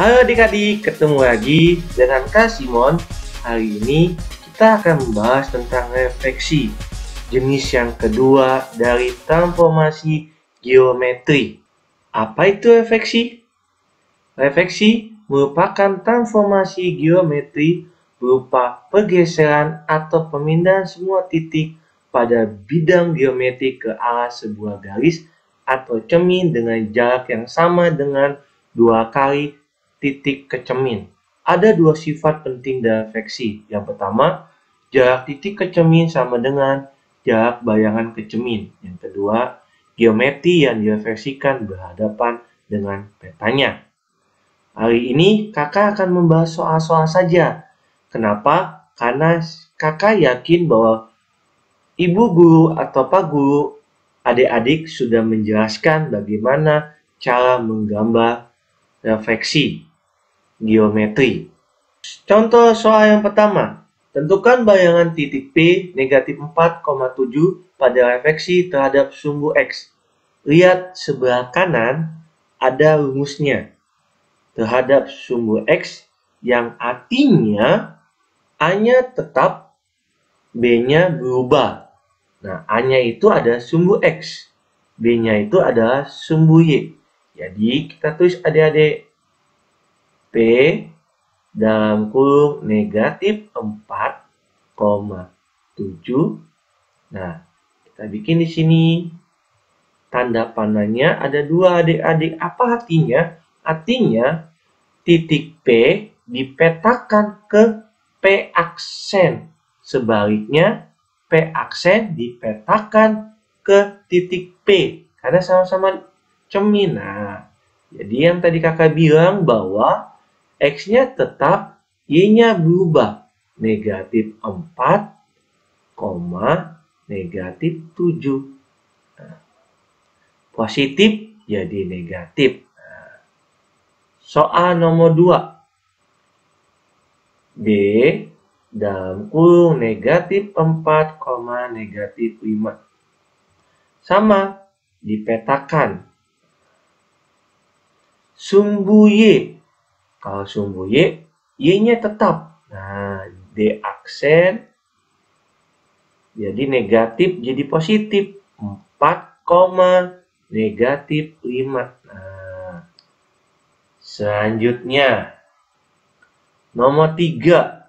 Halo adik-adik, ketemu lagi dengan Kak Simon. Hari ini kita akan membahas tentang refleksi, jenis yang kedua dari transformasi geometri. Apa itu refleksi? Refleksi merupakan transformasi geometri berupa pergeseran atau pemindahan semua titik pada bidang geometri ke arah sebuah garis atau cermin dengan jarak yang sama dengan 2 kali titik ke cermin. Ada 2 sifat penting dari refleksi. Yang pertama, jarak titik ke cermin sama dengan jarak bayangan ke cermin. Yang kedua, geometri yang direfleksikan berhadapan dengan petanya. Hari ini kakak akan membahas soal-soal saja. Kenapa? Karena kakak yakin bahwa ibu guru atau pak guru adik-adik sudah menjelaskan bagaimana cara menggambar refleksi geometri. Contoh soal yang pertama. Tentukan bayangan titik P negatif 4,7 pada refleksi terhadap sumbu X. Lihat sebelah kanan ada rumusnya terhadap sumbu X yang artinya A-nya tetap, B-nya berubah. Nah, A-nya itu ada sumbu X, B-nya itu adalah sumbu Y. Jadi, kita tulis adik-adik P dalam kurung negatif 4,7. Nah, kita bikin di sini. Tanda panahnya ada 2 adik-adik. Apa artinya? Artinya, titik P dipetakan ke P aksen. Sebaliknya, P aksen dipetakan ke titik P. Karena sama-sama cermin. Nah, jadi yang tadi kakak bilang bahwa X-nya tetap, Y-nya berubah. Negatif 4, negatif 7. Nah, positif jadi negatif. Soal nomor 2. D dalam kurung negatif 4, negatif 5. Sama, dipetakan. Sumbu Y. Kalau sumbu Y, Y-nya tetap. Nah, D aksen jadi negatif jadi positif. 4, negatif 5. Nah, selanjutnya, nomor 3.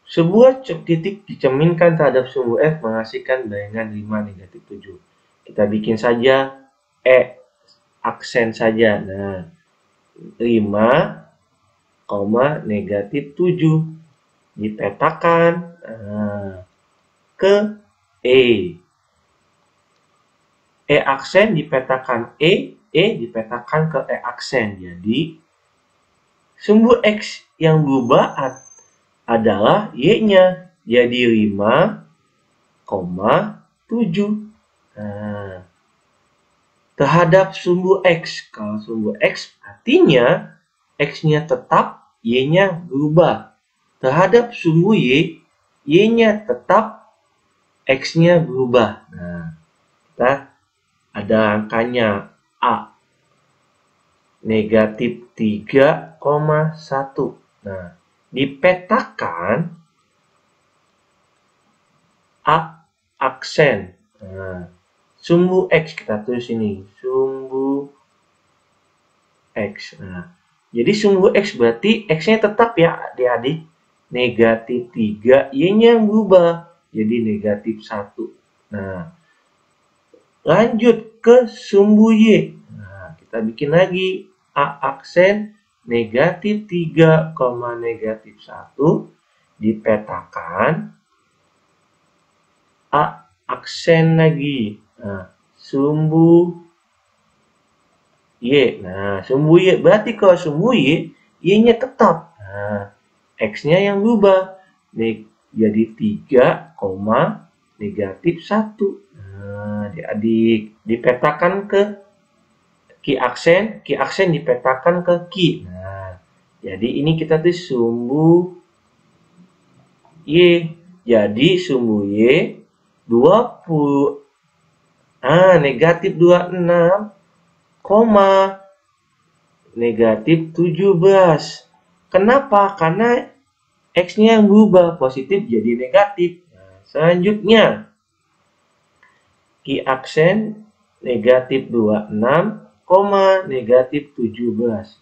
Sebuah titik dicerminkan terhadap sumbu F menghasilkan bayangan 5, negatif 7. Kita bikin saja E aksen saja. Nah, 5, negatif 7. Dipetakan ke E. E aksen dipetakan E dipetakan ke E aksen. Jadi, sumbu X yang berubah adalah Y-nya. Jadi 5,7. Nah, terhadap sumbu X. Kalau sumbu X artinya X-nya tetap, Y-nya berubah. Terhadap sumbu Y, Y-nya tetap, X-nya berubah. Nah, kita ada angkanya A. Negatif 3,1. Nah, dipetakan A aksen. Nah, sumbu X kita tulis ini. Sumbu X. Nah, jadi sumbu X berarti X-nya tetap ya adik-adik. Negatif 3. Y-nya berubah. Jadi negatif 1. Nah, lanjut ke sumbu Y. Nah, kita bikin lagi. A aksen negatif 3, negatif 1. Dipetakan. A aksen lagi. Nah, sumbu Y. Nah, sumbu Y. Berarti kalau sumbu Y, Y-nya tetap. Nah, X-nya yang berubah. Jadi 3, negatif 1. Nah, adik-adik. Dipetakan ke Q aksen. Q aksen dipetakan ke Q. Nah, jadi ini kita tulis sumbu Y. Jadi sumbu Y 20. Negatif 26, negatif 17. Kenapa? Karena X-nya yang berubah, positif jadi negatif. Nah, selanjutnya, Q aksen negatif 26, negatif 17.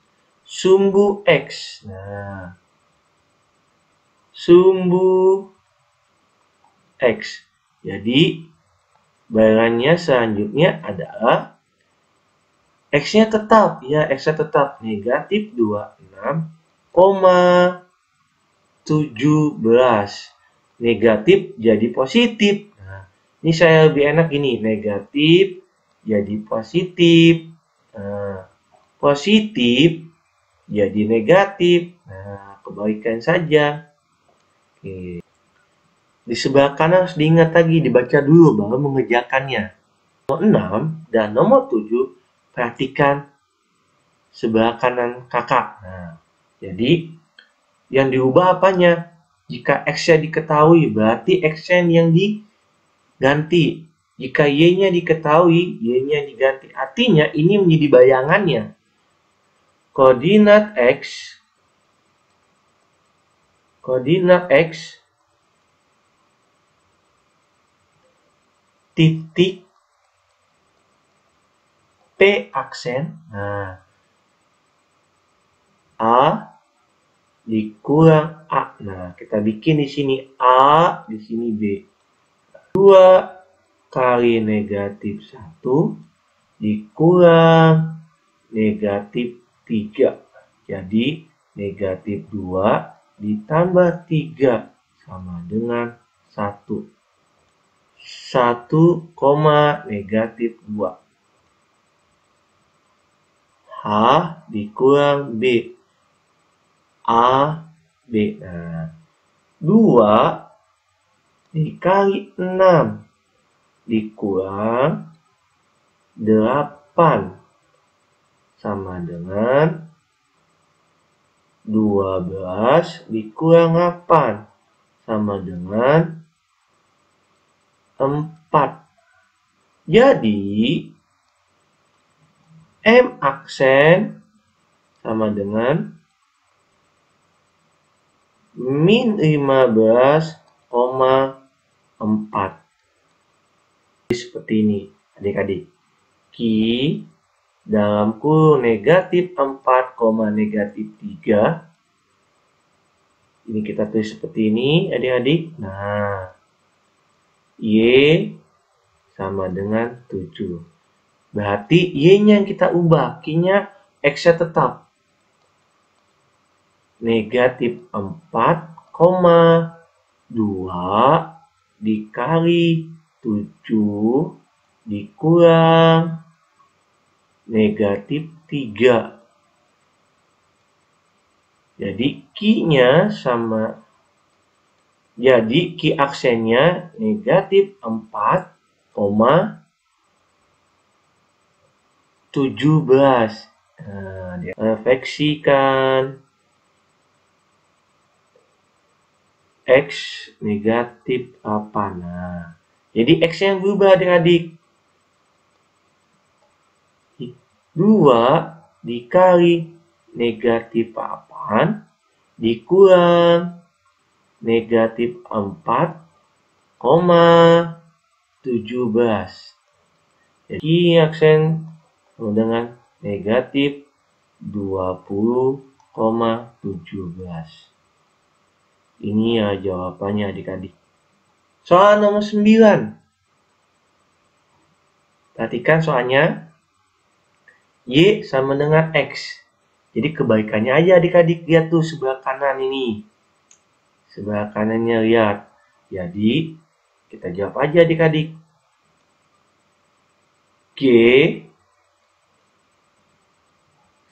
Sumbu X. Nah, sumbu X. Jadi, bayangannya selanjutnya adalah X-nya tetap, ya X-nya tetap negatif 26, 17. Negatif jadi positif. Nah, ini saya lebih enak ini, negatif jadi positif. Nah, positif jadi negatif. Nah, kebalikan saja. Oke. Di sebelah kanan harus diingat lagi, dibaca dulu baru mengerjakannya. Nomor 6 dan nomor 7 perhatikan sebelah kanan kakak. Nah, jadi yang diubah apanya? Jika X-nya diketahui, berarti X-nya yang diganti. Jika Y-nya diketahui, Y-nya diganti. Artinya ini menjadi bayangannya. Koordinat X titik P aksen. Nah, A dikurang A. Nah, kita bikin di sini A, di sini B. 2 kali negatif 1 dikurang negatif 3. Jadi, negatif 2 ditambah 3 sama dengan 1. 1, negatif 2. H dikurang B. A, B. Nah, 2 dikali 6 dikurang 8 sama dengan 12 dikurang 8 sama dengan 4. Jadi, M aksen sama dengan min 15,4. Seperti ini, adik-adik. Q dalam kurung negatif 4, negatif 3. Ini kita tulis seperti ini, adik-adik. Nah, Y sama dengan 7. Berarti Y-nya yang kita ubah. Q-nya X-nya tetap. Negatif 4,2 dikali 7 dikurang negatif 3. Jadi Q-nya sama. Jadi Q aksennya negatif 4,17. Nah, refleksikan X negatif apa? Nah, jadi X yang berubah adik-adik. 2 dikali negatif 8 dikurang negatif 4,17. Jadi aksen dengan negatif 20,17. Ini ya jawabannya adik-adik. Soal nomor 9. Perhatikan soalnya. Y sama dengan X. Jadi kebalikannya aja adik-adik. Lihat tuh sebelah kanan ini. Sebelah kanannya lihat. Jadi kita jawab aja adik-adik. G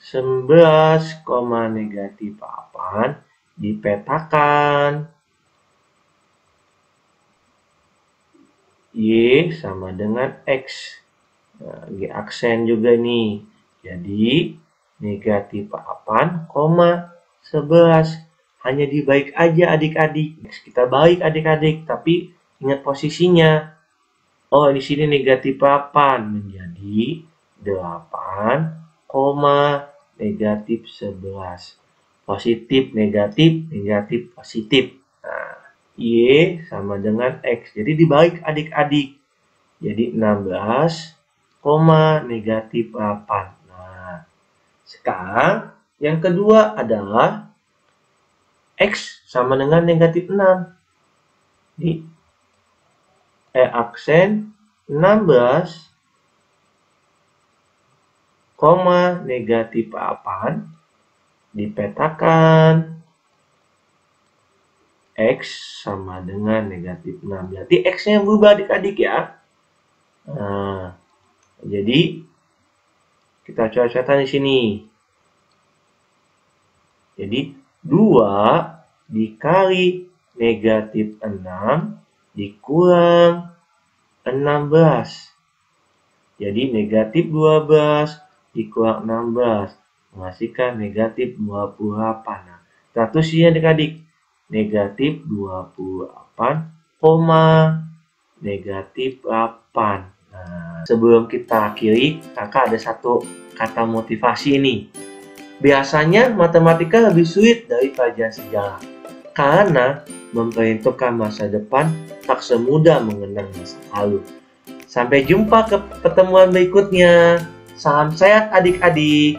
11, negatif 8 dipetakan. Y sama dengan X. Nah, G aksen juga nih. Jadi negatif 8,11. Hanya dibalik aja adik-adik. Kita balik adik-adik, tapi ingat posisinya. Oh, di sini negatif 8 menjadi 8,17. negatif 11. Positif, negatif, negatif, positif. Nah, Y sama dengan X. Jadi dibalik adik-adik. Jadi 16, negatif 8. Nah, sekarang yang kedua adalah X sama dengan negatif 6. Di aksen 16, negatif 8 dipetakan X sama dengan negatif 6. Berarti X-nya berubah adik-adik ya. Nah, jadi kita coret-coretan di sini. Jadi 2 dikali negatif 6 dikurang 16. Jadi negatif 12 dikurang 16 menghasilkan negatif 28. Nah, statusnya adik-adik negatif 28, negatif 8. Nah, sebelum kita akhiri, kakak ada satu kata motivasi ini. Biasanya matematika lebih sulit dari pelajaran sejarah karena memperhitungkan masa depan tak semudah mengenang masa lalu. Sampai jumpa ke pertemuan berikutnya. Salam sehat adik-adik.